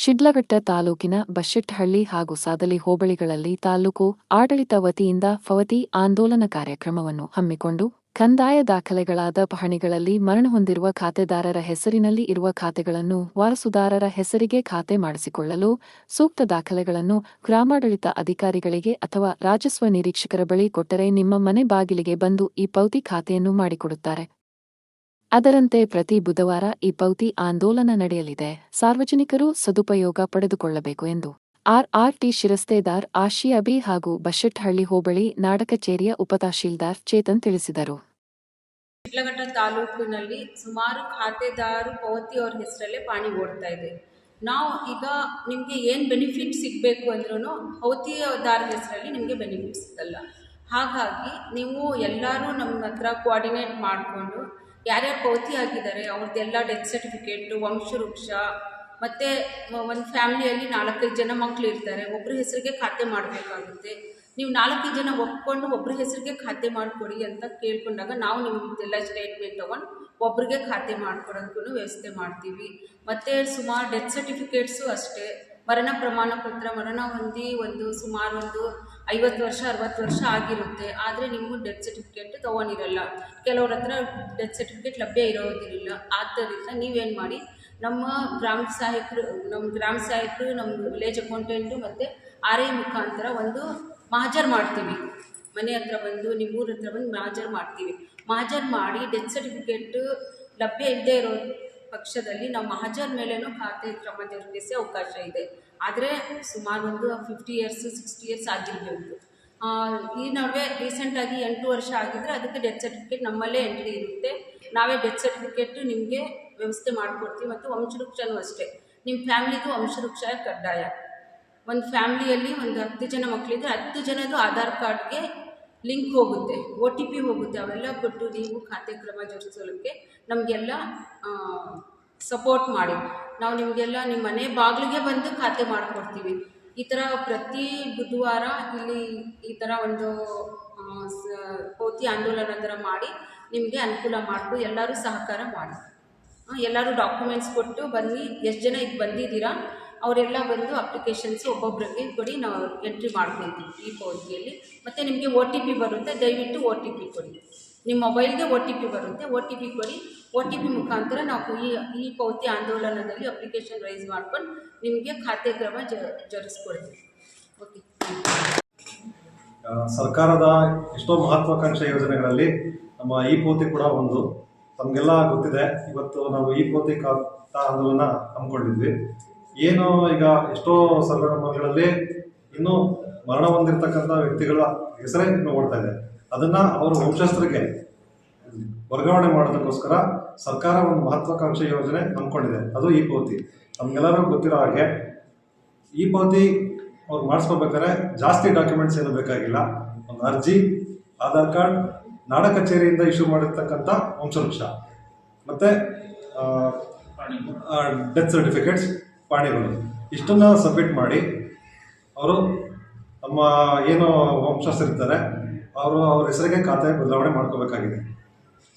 ಶಿಡ್ಲಘಟ್ಟ ತಾಲೂಕಿನ ಬಶೆಟ್ಟಹಳ್ಳಿ ಹಾಗೂ ಸಾದಲಿ ಹೋಬಳಿಗಳಲ್ಲಿ ತಾಲೂಕು ಆಡಳಿತ ವತಿಯಿಂದ ಫವತಿ ಆಂದೋಲನ ಕಾರ್ಯಕ್ರಮವನ್ನು ಹಮ್ಮಿಕೊಂಡು ಕಂದಾಯ ದಾಖಲೆಗಳಾದ ಪಹಣಿಗಳಲ್ಲಿ ಮರಣ ಹೊಂದಿರುವ ಖಾತೆದಾರರ ಹೆಸರಿನಲ್ಲಿ ಇರುವ ಖಾತೆಗಳನ್ನು ವಾರಸುದಾರರ ಹೆಸರಿಗೆ ಖಾತೆ ಮಾಡಿಸಿಕೊಳ್ಳಲು ಸೂಕ್ತ ದಾಖಲೆಗಳನ್ನು ಗ್ರಾಮಾಡಳಿತ ಅಧಿಕಾರಿಗಳಿಗೆ ಅಥವಾ ರಾಜಸ್ವ ನಿರೀಕ್ಷಕರ ಬಳಿ ಕೊಟ್ಟರೆ ನಿಮ್ಮ ಮನೆ ಬಾಗಿಲಿಗೆ ಬಂದು ಈ ಪೌತಿ ಖಾತೆಯನ್ನು ಮಾಡಿಕೊಡುತ್ತಾರೆ. ಅದರಂತೆ ಪ್ರತಿ ಬುಧವಾರ ಈ ಪೌತಿ ಆಂದೋಲನ ನಡೆಯಲಿದೆ. ಸಾರ್ವಜನಿಕರು ಸದುಪಯೋಗ ಪಡೆದುಕೊಳ್ಳಬೇಕು ಎಂದು ಆರ್ಆರ್ಟಿ ಶಿರಸ್ತೇದಾರ್ ಆಶಿಯಾ ಬಿ ಹಾಗೂ ಬಶೆಟ್ಟಹಳ್ಳಿ ಹೋಬಳಿ ನಾಡಕಚೇರಿಯ ಉಪತಹಶೀಲ್ದಾರ್ ಚೇತನ್ ತಿಳಿಸಿದರು. ಶಿಡ್ಲಘಟ್ಟ ತಾಲೂಕಿನಲ್ಲಿ ಸುಮಾರು ಖಾತೆದಾರು ಪವತಿ ಅವ್ರ ಹೆಸರಲ್ಲೇ ಪಾಣಿ ಓಡ್ತಾ ಇದೆ. ನಾವು ಈಗ ನಿಮಗೆ ಏನು ಬೆನಿಫಿಟ್ ಸಿಗಬೇಕು ಅಂದ್ರೂ ಪವತಿದಾರ ಹೆಸರಲ್ಲಿ ನಿಮಗೆ ಬೆನಿಫಿಟ್ ಸಿಗಲ್ಲ. ಹಾಗಾಗಿ ನೀವು ಎಲ್ಲರೂ ನಮ್ಮ ಹತ್ರ ಕೋಆರ್ಡಿನೇಟ್ ಮಾಡಿಕೊಂಡು ಯಾರ್ಯಾರು ಪವತಿ ಆಗಿದ್ದಾರೆ ಅವ್ರದ್ದೆಲ್ಲ ಡೆತ್ ಸರ್ಟಿಫಿಕೇಟು, ವಂಶವೃಕ್ಷ, ಮತ್ತು ಒಂದು ಫ್ಯಾಮಿಲಿಯಲ್ಲಿ 4-5 ಜನ ಮಕ್ಕಳು ಇರ್ತಾರೆ, ಒಬ್ಬರ ಹೆಸರಿಗೆ ಖಾತೆ ಮಾಡಬೇಕಾಗುತ್ತೆ. ನೀವು 4 ಜನ ಒಪ್ಕೊಂಡು ಒಬ್ಬರ ಹೆಸರಿಗೆ ಖಾತೆ ಮಾಡಿಕೊಡಿ ಅಂತ ಕೇಳ್ಕೊಂಡಾಗ ನಾವು ನಿಮ್ಮದೆಲ್ಲ ಸ್ಟೇಟ್ಮೆಂಟ್ ತೊಗೊಂಡು ಒಬ್ಬರಿಗೆ ಖಾತೆ ಮಾಡಿಕೊಡೋಕ್ಕೂ ವ್ಯವಸ್ಥೆ ಮಾಡ್ತೀವಿ. ಮತ್ತು ಸುಮಾರು ಡೆತ್ ಸರ್ಟಿಫಿಕೇಟ್ಸು ಅಷ್ಟೇ, ಮರಣ ಪ್ರಮಾಣ ಪತ್ರ ಮರಣ ಹೊಂದಿ ಸುಮಾರು 50 ವರ್ಷ 60 ವರ್ಷ ಆಗಿರುತ್ತೆ. ಆದರೆ ನೀವು ಡೆತ್ ಸರ್ಟಿಫಿಕೇಟ್ ತೊಗೊಂಡಿರಲ್ಲ, ಕೆಲವ್ರ ಹತ್ರ ಡೆತ್ ಸರ್ಟಿಫಿಕೇಟ್ ಲಭ್ಯ ಇರೋದಿರಲಿಲ್ಲ. ಆದ್ದರಿಂದ ನೀವೇನು ಮಾಡಿ, ನಮ್ಮ ಗ್ರಾಮ ಸಹಾಯಕರು ನಮ್ಮ ವಿಲೇಜ್ ಅಕೌಂಟೆಂಟು ಮತ್ತು RI ಮುಖಾಂತರ ಒಂದು ಮಹಜರ್ ಮಾಡ್ತೀವಿ. ಮನೆ ಹತ್ರ ಬಂದು ನಿಮ್ಮೂರ ಹತ್ರ ಬಂದು ಮಹಜರ್ ಮಾಡ್ತೀವಿ. ಮಹಜರ್ ಮಾಡಿ ಡೆತ್ ಸರ್ಟಿಫಿಕೇಟು ಲಭ್ಯ ಇಲ್ಲದೆ ಇರೋ ಪಕ್ಷದಲ್ಲಿ ನಾವು ಮಹಜರ್ ಮೇಲೇನೂ ಖಾತೆ ಕ್ರಮ ಜರುಗಿಸೋ ಅವಕಾಶ ಇದೆ. ಆದರೆ ಸುಮಾರು 50 ಇಯರ್ಸ್ 60 ಇಯರ್ಸ್ ಆಗಿರಬೇಕು. ಈ ನಡುವೆ ರೀಸೆಂಟಾಗಿ 8 ವರ್ಷ ಆಗಿದ್ದರೆ ಅದಕ್ಕೆ ಡೆತ್ ಸರ್ಟಿಫಿಕೇಟ್ ನಮ್ಮಲ್ಲೇ ಎಂಟ್ರಿ ಇರುತ್ತೆ. ನಾವೇ ಡೆತ್ ಸರ್ಟಿಫಿಕೇಟು ನಿಮಗೆ ವ್ಯವಸ್ಥೆ ಮಾಡಿಕೊಡ್ತೀವಿ. ಮತ್ತು ವಂಶವೃಕ್ಷನೂ ಅಷ್ಟೇ, ನಿಮ್ಮ ಫ್ಯಾಮ್ಲಿಗೂ ವಂಶವೃಕ್ಷ ಕಡ್ಡಾಯ. ಒಂದು ಫ್ಯಾಮ್ಲಿಯಲ್ಲಿ 10 ಜನ ಮಕ್ಕಳಿದ್ರೆ 10 ಜನದ್ದು ಆಧಾರ್ ಕಾರ್ಡ್ಗೆ ಲಿಂಕ್ ಹೋಗುತ್ತೆ, OTP ಹೋಗುತ್ತೆ. ಅವೆಲ್ಲ ಕೊಟ್ಟು ನೀವು ಖಾತೆ ಕ್ರಮ ಜರುಗಿಸೋಕ್ಕೆ ನಮಗೆಲ್ಲ ಸಪೋರ್ಟ್ ಮಾಡಿ. ನಾವು ನಿಮಗೆಲ್ಲ ನಿಮ್ಮ ಮನೆ ಬಾಗಿಲಿಗೆ ಬಂದು ಖಾತೆ ಮಾಡಿಕೊಡ್ತೀವಿ. ಈ ಥರ ಪ್ರತಿ ಬುಧವಾರ ಇಲ್ಲಿ ಈ ಥರ ಒಂದು ಪೌತಿ ಆಂದೋಲನ ಥರ ಮಾಡಿ ನಿಮಗೆ ಅನುಕೂಲ ಮಾಡಿಕೊಂಡು ಎಲ್ಲರೂ ಸಹಕಾರ ಮಾಡಿ. ಎಲ್ಲರೂ ಡಾಕ್ಯುಮೆಂಟ್ಸ್ ಕೊಟ್ಟು ಬನ್ನಿ, ಎಷ್ಟು ಜನ ಇದು ಬಂದಿದ್ದೀರಾ ಅವರೆಲ್ಲ ಬಂದು ಅಪ್ಲಿಕೇಶನ್ಸ್ ಒಬ್ಬೊಬ್ಬರಿಗೆ ಕೊಡಿ, ನಾವು ಎಂಟ್ರಿ ಮಾಡ್ಕೊತೀವಿ ಈ ಪೌತಿಯಲ್ಲಿ. ಮತ್ತು ನಿಮಗೆ OTP ಬರುತ್ತೆ, ದಯವಿಟ್ಟು OTP ಕೊಡಿ. ನಿಮ್ಮ ಮೊಬೈಲ್ಗೆ OTP ಬರುತ್ತೆ, OTP ಕೊಡಿ. OTP ಮುಖಾಂತರ ನಾವು ಈ ಪೌತಿ ಆಂದೋಲನದಲ್ಲಿ ಅಪ್ಲಿಕೇಶನ್ ರೈಸ್ ಮಾಡ್ಕೊಂಡು ನಿಮಗೆ ಖಾತೆ ಕ್ರಮ ಜರುಗಿಸ್ಕೊಡ್ತೀವಿ. ಓಕೆ. ಸರ್ಕಾರದ ಎಷ್ಟೋ ಮಹತ್ವಾಕಾಂಕ್ಷೆ ಯೋಜನೆಗಳಲ್ಲಿ ನಮ್ಮ ಈ ಪೌತಿ ಕೂಡ ಒಂದು. ತಮಗೆಲ್ಲ ಗೊತ್ತಿದೆ, ಇವತ್ತು ನಾವು ಈ ಪೌತಿ ಖಾತಾ ಆಂದೋಲನ ಹಮ್ಮಿಕೊಂಡಿದ್ವಿ. ಏನು ಈಗ ಎಷ್ಟೋ ಸಂದರ್ಭಗಳಲ್ಲಿ ಇನ್ನೂ ಮರಣ ಹೊಂದಿರತಕ್ಕಂಥ ವ್ಯಕ್ತಿಗಳ ಹೆಸರೇ ಇನ್ನೂ ಓಡ್ತಾ ಇದೆ. ಅದನ್ನು ಅವರ ವಂಶಸ್ಥರಿಗೆ ವರ್ಗಾವಣೆ ಮಾಡೋದಕ್ಕೋಸ್ಕರ ಸರ್ಕಾರ ಒಂದು ಮಹತ್ವಾಕಾಂಕ್ಷೆ ಯೋಜನೆ ಹಮ್ಮಿಕೊಂಡಿದೆ, ಅದು ಈ ಪೌತಿ. ನಮಗೆಲ್ಲರೂ ಗೊತ್ತಿರೋ ಹಾಗೆ ಈ ಪೌತಿ ಅವ್ರು ಮಾಡಿಸ್ಕೋಬೇಕಾದ್ರೆ ಜಾಸ್ತಿ ಡಾಕ್ಯುಮೆಂಟ್ಸ್ ಏನು ಬೇಕಾಗಿಲ್ಲ. ಒಂದು ಅರ್ಜಿ, ಆಧಾರ್ ಕಾರ್ಡ್, ನಾಡ ಕಚೇರಿಯಿಂದ ಇಶ್ಯೂ ಮಾಡಿರ್ತಕ್ಕಂಥ ವಂಶವೃಕ್ಷ, ಮತ್ತು ಡೆತ್ ಸರ್ಟಿಫಿಕೇಟ್ಸ್, ಪಾಣಿಗಳು, ಇಷ್ಟನ್ನು ಸಬ್ಮಿಟ್ ಮಾಡಿ ಅವರು ನಮ್ಮ ಏನು ವಂಶಸ್ಥರಿರ್ತಾರೆ ಅವ್ರ ಹೆಸರಿಗೆ ಖಾತೆ ಬದಲಾವಣೆ ಮಾಡ್ಕೋಬೇಕಾಗಿದೆ.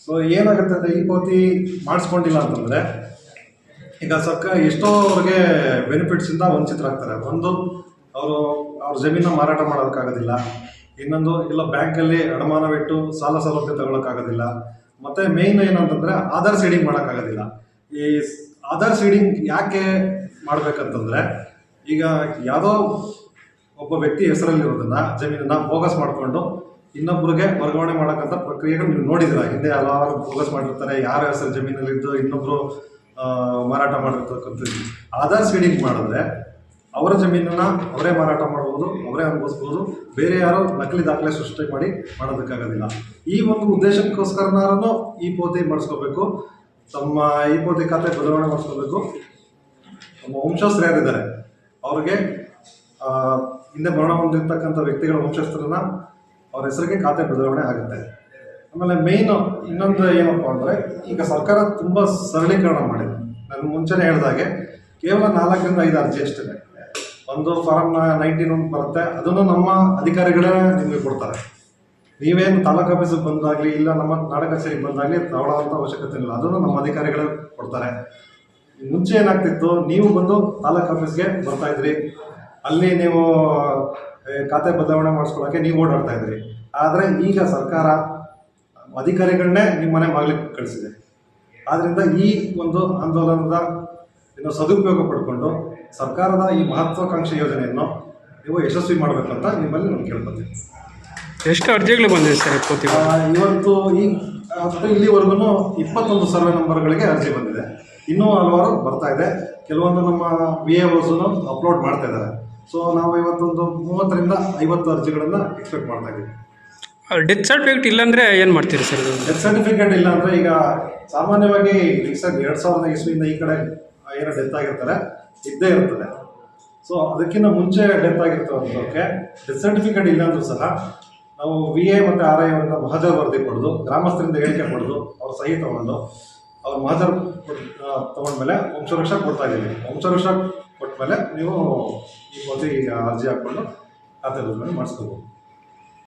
ಸೊ ಏನಾಗುತ್ತೆ ಅಂದರೆ ಈ ಪೌತಿ ಮಾಡಿಸ್ಕೊಂಡಿಲ್ಲ ಅಂತಂದರೆ ಈಗ ಎಷ್ಟೋ ಅವ್ರಿಗೆ ಬೆನಿಫಿಟ್ಸಿಂದ ವಂಚಿತರಾಗ್ತಾರೆ. ಒಂದು, ಅವ್ರ ಜಮೀನ ಮಾರಾಟ ಮಾಡೋದಕ್ಕಾಗೋದಿಲ್ಲ. ಇನ್ನೊಂದು, ಇಲ್ಲ ಬ್ಯಾಂಕಲ್ಲಿ ಅಡಮಾನವಿಟ್ಟು ಸಾಲ ಸೌಲಭ್ಯ ತಗೊಳ್ಳೋಕ್ಕಾಗೋದಿಲ್ಲ. ಮತ್ತು ಮೇಯ್ನ್ ಏನಂತಂದರೆ ಆಧಾರ್ ಸೀಡಿಂಗ್ ಮಾಡೋಕ್ಕಾಗೋದಿಲ್ಲ. ಈ ಆಧಾರ್ ಸೀಡಿಂಗ್ ಯಾಕೆ ಮಾಡಬೇಕಂತಂದರೆ, ಈಗ ಯಾವುದೋ ಒಬ್ಬ ವ್ಯಕ್ತಿ ಹೆಸರಲ್ಲಿರೋದನ್ನು ಜಮೀನನ್ನು ಬೋಗಸ್ ಮಾಡಿಕೊಂಡು ಇನ್ನೊಬ್ಬರಿಗೆ ವರ್ಗಾವಣೆ ಮಾಡೋಕ್ಕಂಥ ಪ್ರಕ್ರಿಯೆಗಳು ನೀವು ನೋಡಿದ್ದೀರ. ಹಿಂದೆ ಹಲವಾರು ಬೋಗಸ್ ಮಾಡಿರ್ತಾರೆ, ಯಾರ ಹೆಸರು ಜಮೀನಲ್ಲಿದ್ದು ಇನ್ನೊಬ್ಬರು ಮಾರಾಟ ಮಾಡಿರ್ತಕ್ಕಂಥದ್ದು. ಆಧಾರ್ ಸೀಡಿಂಗ್ ಮಾಡಿದ್ರೆ ಅವರ ಜಮೀನನ್ನು ಅವರೇ ಮಾರಾಟ ಮಾಡ್ಬೋದು, ಅವರೇ ಅನುಭವಿಸ್ಬೋದು. ಬೇರೆ ಯಾರೋ ನಕಲಿ ದಾಖಲೆ ಸೃಷ್ಟಿ ಮಾಡಿ ಮಾಡೋದಕ್ಕಾಗೋದಿಲ್ಲ. ಈ ಒಂದು ಉದ್ದೇಶಕ್ಕೋಸ್ಕರನಾದ್ರೂ ಈ ಪೌತಿ ಮಾಡಿಸ್ಕೋಬೇಕು, ತಮ್ಮ ಈ ಪೌತಿ ಖಾತೆ ಬದಲಾವಣೆ ಮಾಡಿಸ್ಕೋಬೇಕು. ನಮ್ಮ ವಂಶಸ್ಥರು ಯಾರಿದ್ದಾರೆ ಅವ್ರಿಗೆ ಹಿಂದೆ ಮರಣ ಹೊಂದಿರ್ತಕ್ಕಂಥ ವ್ಯಕ್ತಿಗಳ ವಂಶಸ್ಥರನ್ನ ಅವ್ರ ಹೆಸರಿಗೆ ಖಾತೆ ಬದಲಾವಣೆ ಆಗುತ್ತೆ. ಆಮೇಲೆ ಮೇಯ್ನು ಇನ್ನೊಂದು ಏನಪ್ಪ ಅಂದರೆ, ಈಗ ಸರ್ಕಾರ ತುಂಬ ಸರಳೀಕರಣ ಮಾಡಿದೆ. ನಾನು ಮುಂಚೆನೇ ಹೇಳಿದಾಗೆ ಕೇವಲ 4-5 ಅರ್ಜಿ ಅಷ್ಟೇ. ಒಂದು ಫಾರಮ್ 19 ಬರುತ್ತೆ, ಅದನ್ನು ನಮ್ಮ ಅಧಿಕಾರಿಗಳೇ ನಿಮಗೆ ಕೊಡ್ತಾರೆ. ನೀವೇನು ತಾಲೂಕು ಆಫೀಸಿಗೆ ಬಂದಾಗಲಿ ಇಲ್ಲ ನಮ್ಮ ನಾಡ ಕಚೇರಿಗೆ ಬಂದಾಗಲಿ ತಗೊಳ್ಳೋಂಥ ಅವಶ್ಯಕತೆ ಇಲ್ಲ, ಅದನ್ನು ನಮ್ಮ ಅಧಿಕಾರಿಗಳೇ ಕೊಡ್ತಾರೆ. ಮುಂಚೆ ಏನಾಗ್ತಿತ್ತು, ನೀವು ಬಂದು ತಾಲೂಕು ಆಫೀಸ್ಗೆ ಬರ್ತಾಯಿದ್ರಿ, ಅಲ್ಲಿ ನೀವು ಖಾತೆ ಬದಲಾವಣೆ ಮಾಡಿಸ್ಕೊಳ್ಳೋಕ್ಕೆ ನೀವು ಓಡಾಡ್ತಾ ಇದ್ರಿ. ಆದರೆ ಈಗ ಸರ್ಕಾರ ಅಧಿಕಾರಿಗಳನ್ನೇ ನಿಮ್ಮ ಮನೆ ಬಾಗಿಲಿಗೆ ಕಳಿಸಿದೆ. ಆದ್ದರಿಂದ ಈ ಒಂದು ಆಂದೋಲನದ ಸದುಪಯೋಗ ಪಡ್ಕೊಂಡು ಸರ್ಕಾರದ ಈ ಮಹತ್ವಾಕಾಂಕ್ಷಿ ಯೋಜನೆಯನ್ನು ನೀವು ಯಶಸ್ವಿ ಮಾಡಬೇಕು ಅಂತ ನಿಮ್ಮಲ್ಲಿ ನಾನು ಕೇಳ್ಕೊತೀನಿ. ಎಷ್ಟು ಅರ್ಜಿಗಳು ಬಂದಿದೆ ಸರ್ ಇವತ್ತು ಇಲ್ಲಿವರೆಗೂ 21 ಸರ್ವೆ ನಂಬರ್ಗಳಿಗೆ ಅರ್ಜಿ ಬಂದಿದೆ. ಇನ್ನೂ ಹಲವಾರು ಬರ್ತಾ ಇದೆ. ಕೆಲವೊಂದು ನಮ್ಮ VAOs ಅಪ್ಲೋಡ್ ಮಾಡ್ತಾ ಇದ್ದಾರೆ. ಸೊ ನಾವು ಇವತ್ತೊಂದು 30ರಿಂದ 50 ಅರ್ಜಿಗಳನ್ನು ಎಕ್ಸ್ಪೆಕ್ಟ್ ಮಾಡ್ತಾ ಇದ್ದೀವಿ. ಡೆತ್ ಸರ್ಟಿಫಿಕೇಟ್ ಇಲ್ಲಾಂದರೆ ಏನು ಮಾಡ್ತೀರಿ ಸರ್? ಡೆತ್ ಸರ್ಟಿಫಿಕೇಟ್ ಇಲ್ಲ ಅಂದರೆ ಈಗ ಸಾಮಾನ್ಯವಾಗಿ 2000 ಇಸ್ವಿಯಿಂದ ಈ ಕಡೆ ಏನೋ ಡೆತ್ ಆಗಿರ್ತಾರೆ ಇದ್ದೇ ಇರ್ತದೆ. ಸೊ ಅದಕ್ಕಿಂತ ಮುಂಚೆ ಡೆತ್ ಆಗಿರ್ತಕ್ಕಂಥವ್ರಿಗೆ ಡೆತ್ ಸರ್ಟಿಫಿಕೇಟ್ ಇಲ್ಲ ಅಂದರೂ ಸಹ ನಾವು VA ಮತ್ತು RI ಅವರಿಂದ ಮಹಜರ್ ವರದಿ ಪಡೆದು, ಗ್ರಾಮಸ್ಥರಿಂದ ಹೇಳಿಕೆ ಪಡೆದು, ಅವ್ರ ಸಹಿ ತೊಗೊಂಡು, ಅವ್ರ ಮಹಜರ್ ತೊಗೊಂಡ್ಮೇಲೆ ವಂಶವೃಕ್ಷ ಕೊಡ್ತಾ ಇದ್ದೀವಿ. ವಂಶವೃಕ್ಷ ಕೊಟ್ಟ ಮೇಲೆ ನೀವು ಈ ಅರ್ಜಿ ಹಾಕ್ಕೊಂಡು ಖಾತೆ ಬದಲಾವಣೆ ಮಾಡಿಸ್ಕೋಬೋದು.